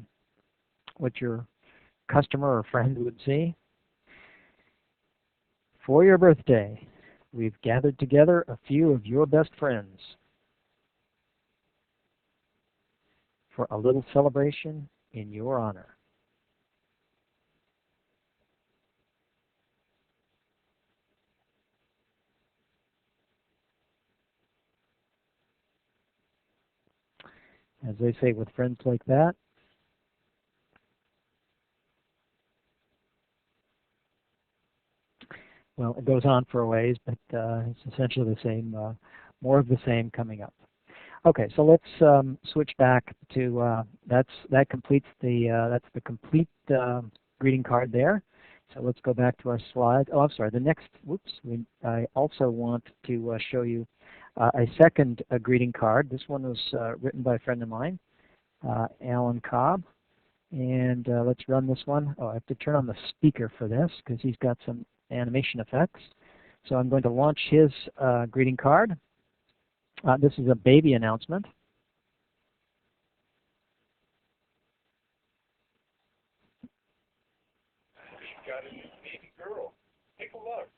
what your customer or friend would see. For your birthday, we've gathered together a few of your best friends for a little celebration in your honor. As they say, with friends like that, well, it goes on for a ways, but it's essentially the same, more of the same coming up. Okay, so let's switch back to that completes the that's the complete greeting card there. So let's go back to our slide. Oh, I'm sorry. The next, whoops. I also want to show you a second greeting card. This one was written by a friend of mine, Alan Cobb. And let's run this one. Oh, I have to turn on the speaker for this because he's got some animation effects. So I'm going to launch his greeting card. This is a baby announcement. We've got a new baby girl. Take a look.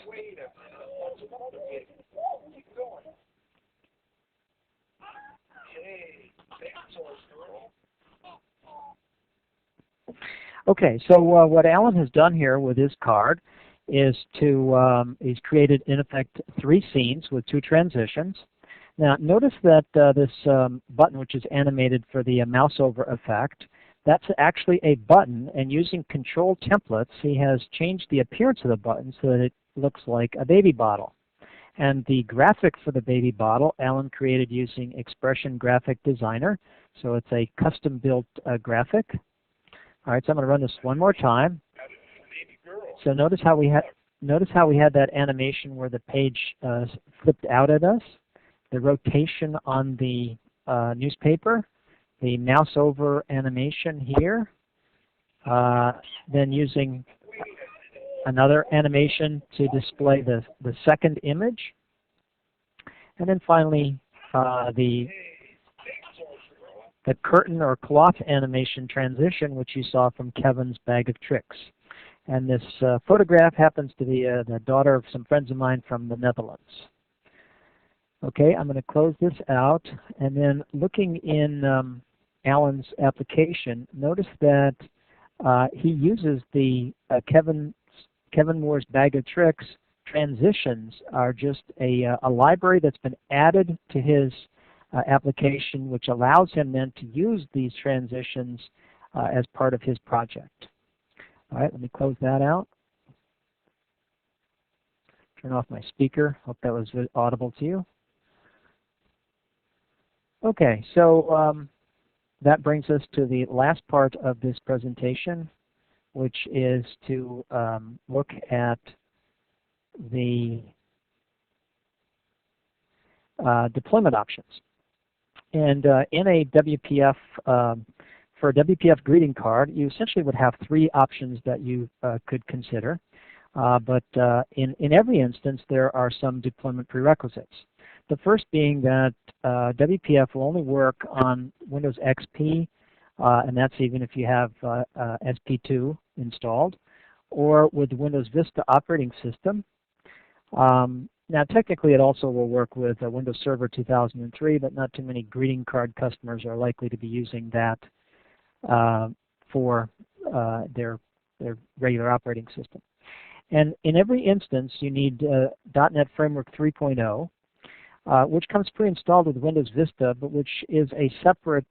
Wait a minute. That's another baby. Keep going. Hey, dinosaur girl. Okay, so what Alan has done here with his card is he's created, in effect, 3 scenes with 2 transitions. Now, notice that this button, which is animated for the mouse over effect, that's actually a button, and using control templates, he has changed the appearance of the button so that it looks like a baby bottle. And the graphic for the baby bottle, Alan created using Expression Graphic Designer, so it's a custom-built graphic. All right, so I'm going to run this one more time. So notice how we had that animation where the page flipped out at us. The rotation on the newspaper the mouse over animation here, then using another animation to display the second image, and then finally the curtain or cloth animation transition, which you saw from Kevin's Bag of Tricks. And this photograph happens to be the daughter of some friends of mine from the Netherlands. Okay, I'm going to close this out, and then looking in Alan's application, notice that he uses the Kevin Moore's Bag of Tricks transitions are just a library that's been added to his application, which allows him then to use these transitions as part of his project. All right, let me close that out. Turn off my speaker. Hope that was audible to you. Okay, so that brings us to the last part of this presentation, which is to look at the deployment options. And in a WPF, for a WPF greeting card, you essentially would have three options that you could consider. But in every instance, there are some deployment prerequisites. The first being that WPF will only work on Windows XP, and that's even if you have SP2 installed, or with the Windows Vista operating system. Now, technically, it also will work with Windows Server 2003, but not too many greeting card customers are likely to be using that for their regular operating system. And in every instance, you need .NET Framework 3.0, which comes pre-installed with Windows Vista, but which is a separate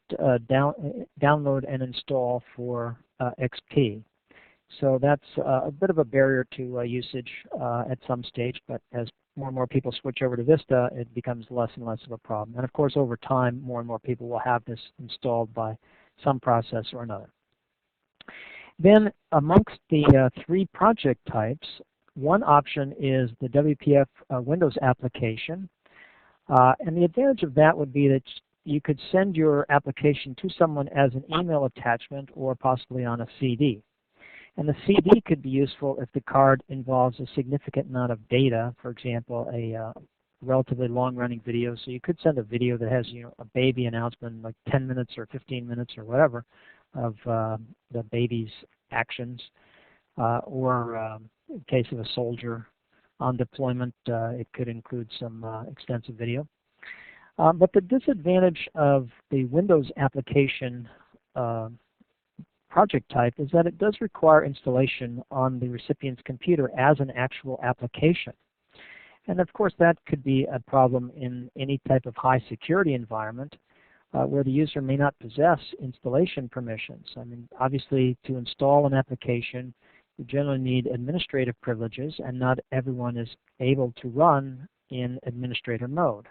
download and install for XP. So that's a bit of a barrier to usage at some stage, but as more and more people switch over to Vista, it becomes less and less of a problem. And of course, over time, more and more people will have this installed by some process or another. Then amongst the three project types, one option is the WPF Windows application. And the advantage of that would be that you could send your application to someone as an email attachment or possibly on a CD. And the CD could be useful if the card involves a significant amount of data, for example, a relatively long-running video. So you could send a video that has, a baby announcement, like 10 minutes or 15 minutes or whatever, of the baby's actions. Or in case of a soldier on deployment, it could include some extensive video. But the disadvantage of the Windows application project type is that it does require installation on the recipient's computer as an actual application. And of course, that could be a problem in any type of high security environment where the user may not possess installation permissions. I mean, obviously, to install an application, you generally need administrative privileges, and not everyone is able to run in administrator mode.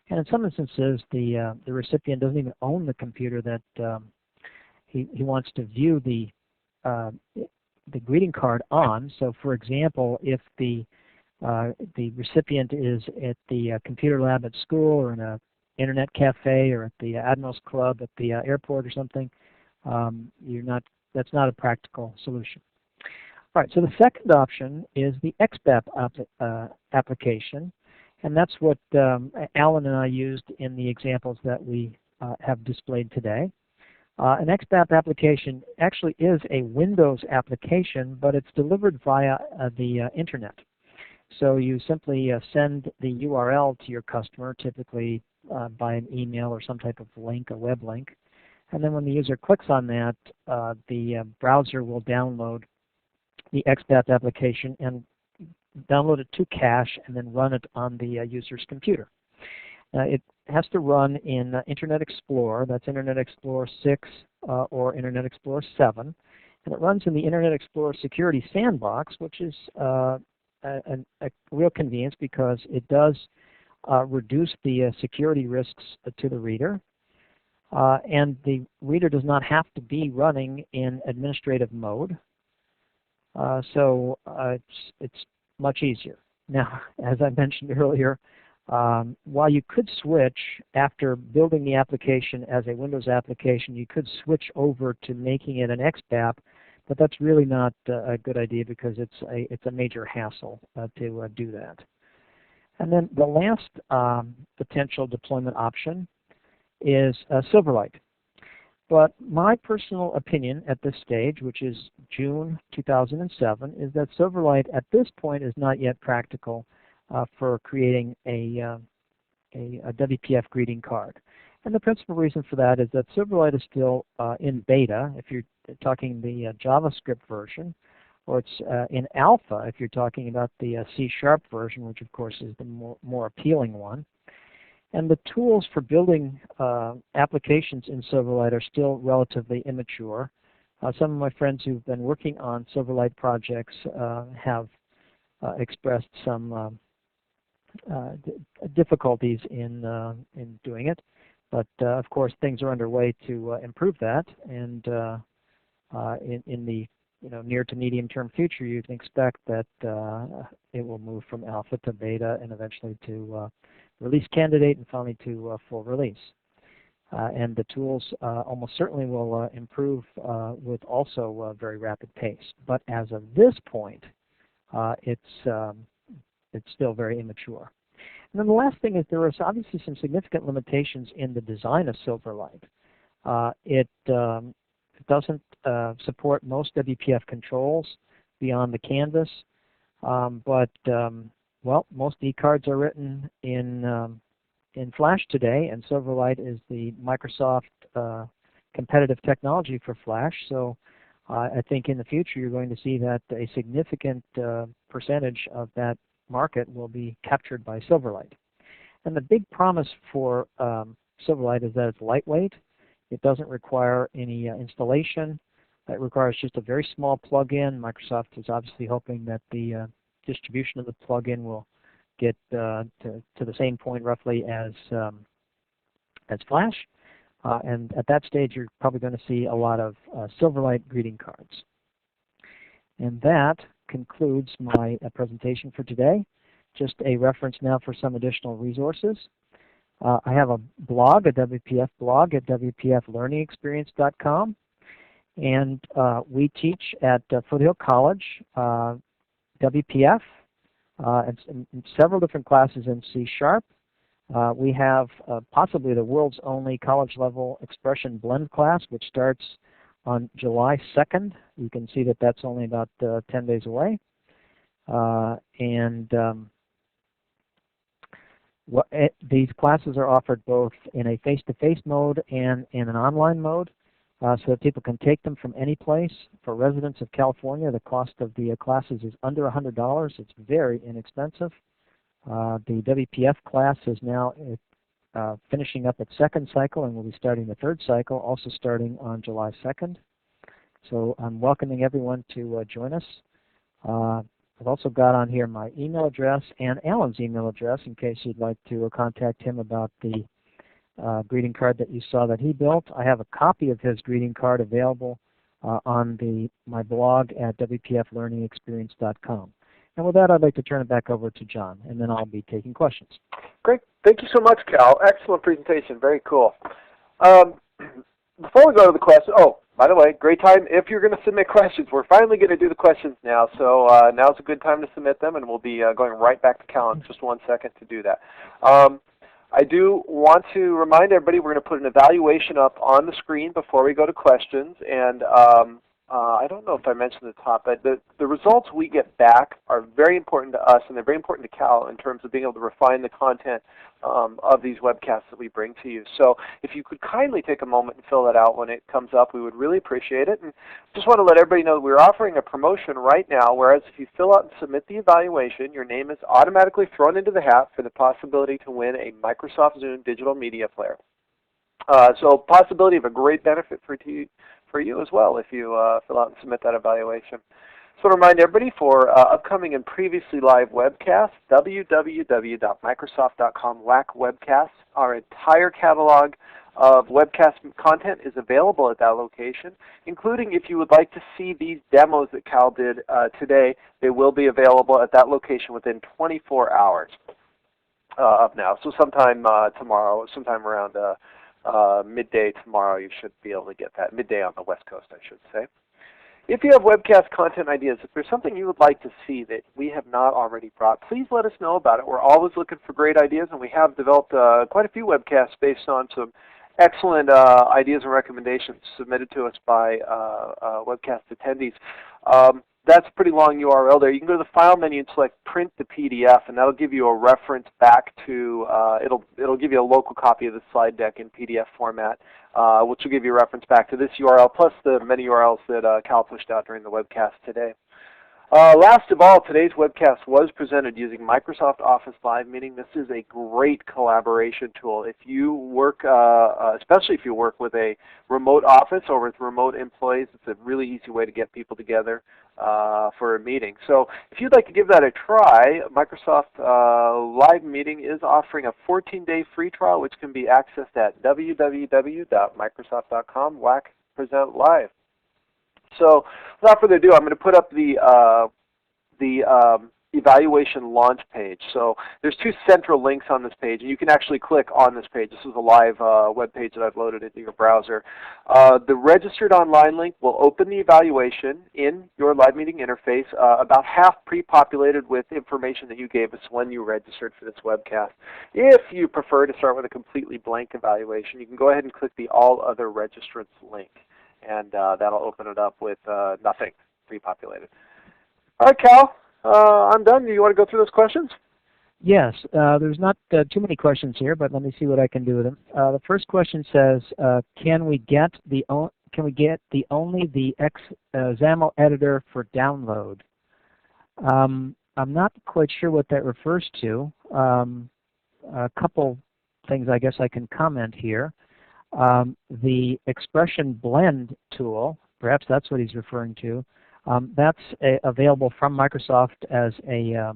And in some instances, the recipient doesn't even own the computer that he wants to view the greeting card on. So, for example, if the recipient is at the computer lab at school, or in an internet cafe, or at the Admiral's Club at the airport or something, that's not a practical solution. All right, so the second option is the XBAP application, and that's what Alan and I used in the examples that we have displayed today. An XBAP application actually is a Windows application, but it's delivered via the internet. So you simply send the URL to your customer, typically by an email or some type of link, a web link. And then when the user clicks on that, the browser will download the XBAP application and download it to cache and then run it on the user's computer. It has to run in Internet Explorer. That's Internet Explorer 6 or Internet Explorer 7. And it runs in the Internet Explorer Security Sandbox, which is a real convenience because it does reduce the security risks to the reader. And the reader does not have to be running in administrative mode. So it's much easier. Now, as I mentioned earlier, While you could switch after building the application as a Windows application, you could switch over to making it an XBAP, but that's really not a good idea because it's a major hassle to do that. And then the last potential deployment option is Silverlight. But my personal opinion at this stage, which is June 2007, is that Silverlight at this point is not yet practical for creating a WPF greeting card. And the principal reason for that is that Silverlight is still in beta, if you're talking the JavaScript version, or it's in alpha if you're talking about the C# version, which of course is the more appealing one. And the tools for building applications in Silverlight are still relatively immature. Some of my friends who've been working on Silverlight projects have expressed some difficulties in doing it. But of course, things are underway to improve that. And in the near to medium term future, you can expect that it will move from alpha to beta and eventually to release candidate and finally to full release. And the tools almost certainly will improve with also very rapid pace. But as of this point, it's still very immature. And then the last thing is there are obviously some significant limitations in the design of Silverlight. It doesn't support most WPF controls beyond the canvas, but well, most eCards are written in Flash today, and Silverlight is the Microsoft competitive technology for Flash. So I think in the future you're going to see that a significant percentage of that market will be captured by Silverlight. And the big promise for Silverlight is that it's lightweight. It doesn't require any installation. It requires just a very small plug-in. Microsoft is obviously hoping that the distribution of the plug-in will get to the same point roughly as Flash. And at that stage, you're probably going to see a lot of Silverlight greeting cards. And that concludes my presentation for today. Just a reference now for some additional resources. I have a blog, a WPF blog at wpflearningexperience.com. And we teach at Foothill College WPF and several different classes in C#. We have possibly the world's only college-level expression blend class, which starts on July 2nd. You can see that that's only about 10 days away. These classes are offered both in a face-to-face mode and in an online mode, so that people can take them from any place. For residents of California, the cost of the classes is under $100. It's very inexpensive. The WPF class is now finishing up its second cycle and will be starting the third cycle, also starting on July 2nd. So I'm welcoming everyone to join us. I've also got on here my email address and Alan's email address in case you'd like to contact him about the greeting card that you saw that he built. I have a copy of his greeting card available on my blog at wpflearningexperience.com. And with that, I'd like to turn it back over to John, and then I'll be taking questions. Great. Thank you so much, Cal. Excellent presentation. Very cool. Before we go to the question, by the way, great time if you're going to submit questions. We're finally going to do the questions now, so now's a good time to submit them, and we'll be going right back to Cal in just 1 second to do that. I do want to remind everybody we're going to put an evaluation up on the screen before we go to questions, and I don't know if I mentioned at the top, but the results we get back are very important to us, and they're very important to Cal in terms of being able to refine the content of these webcasts that we bring to you. So if you could kindly take a moment and fill that out when it comes up, we would really appreciate it. And just want to let everybody know that we're offering a promotion right now, whereas if you fill out and submit the evaluation, your name is automatically thrown into the hat for the possibility to win a Microsoft Zune digital media player. So possibility of a great benefit for you as well if you fill out and submit that evaluation. So to remind everybody for upcoming and previously live webcasts, www.microsoft.com/webcasts. Our entire catalog of webcast content is available at that location, including if you would like to see these demos that Cal did today, they will be available at that location within 24 hours. up now. So sometime tomorrow, sometime around midday tomorrow, you should be able to get that. Midday on the West Coast, I should say. If you have webcast content ideas, if there's something you would like to see that we have not already brought, please let us know about it. We're always looking for great ideas, and we have developed quite a few webcasts based on some excellent ideas and recommendations submitted to us by webcast attendees. That's a pretty long URL there. You can go to the File menu and select Print the PDF, and that'll give you a reference back to, it'll give you a local copy of the slide deck in PDF format, which will give you a reference back to this URL, plus the many URLs that Cal pushed out during the webcast today. Last of all, today's webcast was presented using Microsoft Office Live Meeting. This is a great collaboration tool. If you work, especially if you work with a remote office or with remote employees, it's a really easy way to get people together for a meeting. So if you'd like to give that a try, Microsoft Live Meeting is offering a 14-day free trial, which can be accessed at www.microsoft.com/presentlive. So without further ado, I'm going to put up the evaluation launch page. So there's two central links on this page, and you can actually click on this page. This is a live web page that I've loaded into your browser. The registered online link will open the evaluation in your live meeting interface, about half pre-populated with information that you gave us when you registered for this webcast. If you prefer to start with a completely blank evaluation, you can go ahead and click the All Other Registrants link, and that'll open it up with nothing pre-populated. All right, Cal, I'm done. Do you want to go through those questions? Yes, there's not too many questions here, but let me see what I can do with them. The first question says, can we get only the Xaml editor for download? I'm not quite sure what that refers to. A couple things I guess I can comment here. The expression blend tool, perhaps that's what he's referring to, that's available from Microsoft as a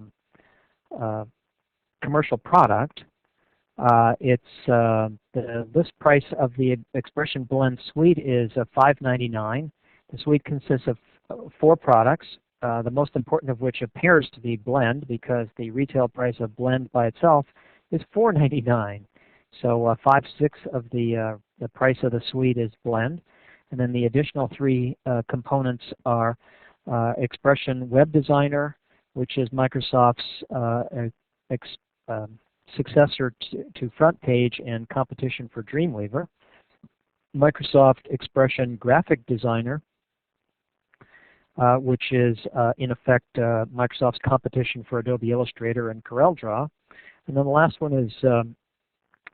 commercial product. The list price of the expression blend suite is $5.99. The suite consists of 4 products, the most important of which appears to be blend, because the retail price of blend by itself is $4.99. So 5/6 of the price of the suite is blend, and then the additional 3 components are Expression Web Designer, which is Microsoft's successor to Front Page and competition for Dreamweaver. Microsoft Expression Graphic Designer, which is in effect Microsoft's competition for Adobe Illustrator and CorelDRAW. And then the last one is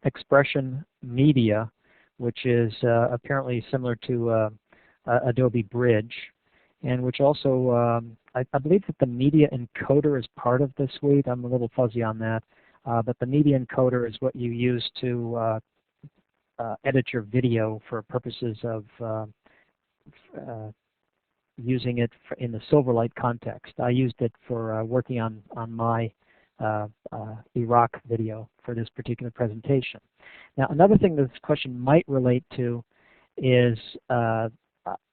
Expression Media, which is apparently similar to Adobe Bridge, and which also, I believe that the media encoder is part of the suite. I'm a little fuzzy on that, but the media encoder is what you use to edit your video for purposes of using it in the Silverlight context. I used it for working on my Iraq video for this particular presentation. Now, another thing that this question might relate to is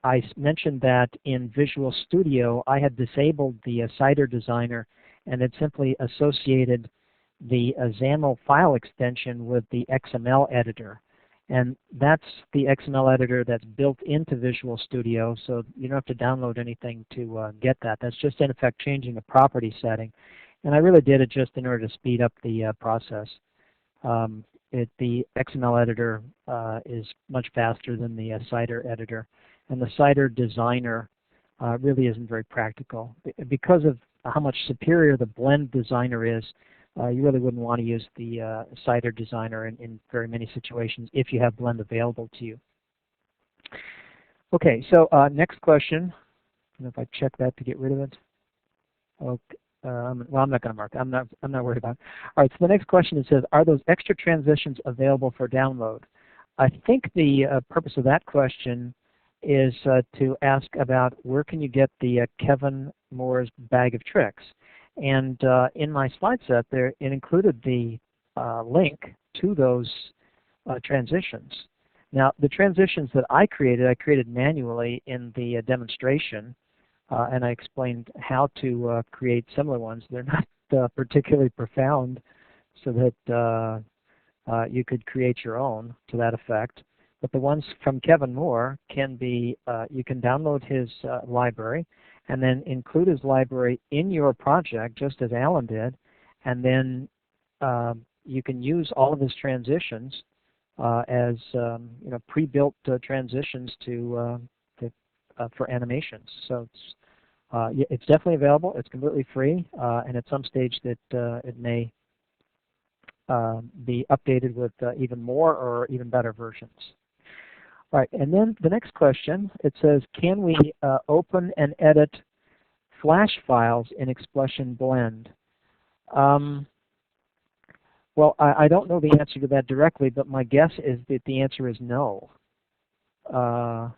I mentioned that in Visual Studio I had disabled the CIDR designer and had simply associated the Xaml file extension with the XML editor. And that's the XML editor that's built into Visual Studio, so you don't have to download anything to get that. That's just in effect changing a property setting. And I really did it just in order to speed up the process. The XML editor is much faster than the CIDR editor. And the CIDR designer really isn't very practical. Because of how much superior the blend designer is, you really wouldn't want to use the CIDR designer in very many situations if you have blend available to you. Okay, so next question. I don't know if I check that to get rid of it. Okay. Well, I'm not going to mark it. I'm not worried about it. All right, so the next question it says, are those extra transitions available for download? I think the purpose of that question is to ask about where can you get the Kevin Moore's bag of tricks. And in my slide set there, it included the link to those transitions. Now, the transitions that I created manually in the demonstration, and I explained how to create similar ones. They're not particularly profound so that you could create your own to that effect. But the ones from Kevin Moore can be, you can download his library and then include his library in your project, just as Alan did, and then you can use all of his transitions as pre-built transitions for animations. So it's definitely available. It's completely free, and at some stage that it may be updated with even more or even better versions. All right, and then the next question, it says, can we open and edit Flash files in Expression Blend? Well, I don't know the answer to that directly, but my guess is that the answer is no. I'm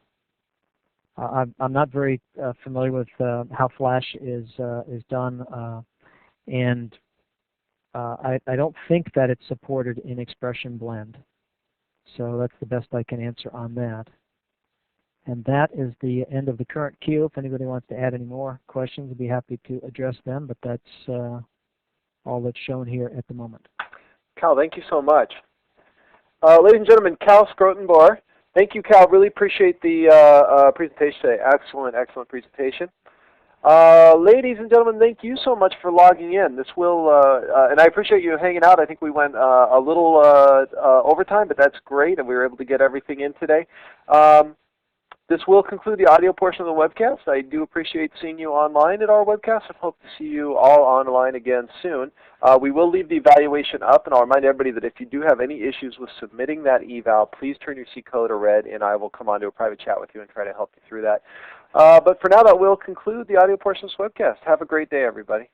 not very familiar with how Flash is done, and I don't think that it's supported in Expression Blend. So that's the best I can answer on that. And that is the end of the current queue. If anybody wants to add any more questions, I'd be happy to address them, but that's all that's shown here at the moment. Cal, thank you so much. Ladies and gentlemen, Cal Scrotenboer. Thank you, Cal. Really appreciate the presentation today. Excellent, excellent presentation. Ladies and gentlemen, thank you so much for logging in. This will, and I appreciate you hanging out. I think we went a little overtime, but that's great, and we were able to get everything in today. This will conclude the audio portion of the webcast. I do appreciate seeing you online at our webcast and hope to see you all online again soon. We will leave the evaluation up, and I'll remind everybody that if you do have any issues with submitting that eval, please turn your C code to red, and I will come on to a private chat with you and try to help you through that. But for now, that will conclude the audio portion of this webcast. Have a great day, everybody.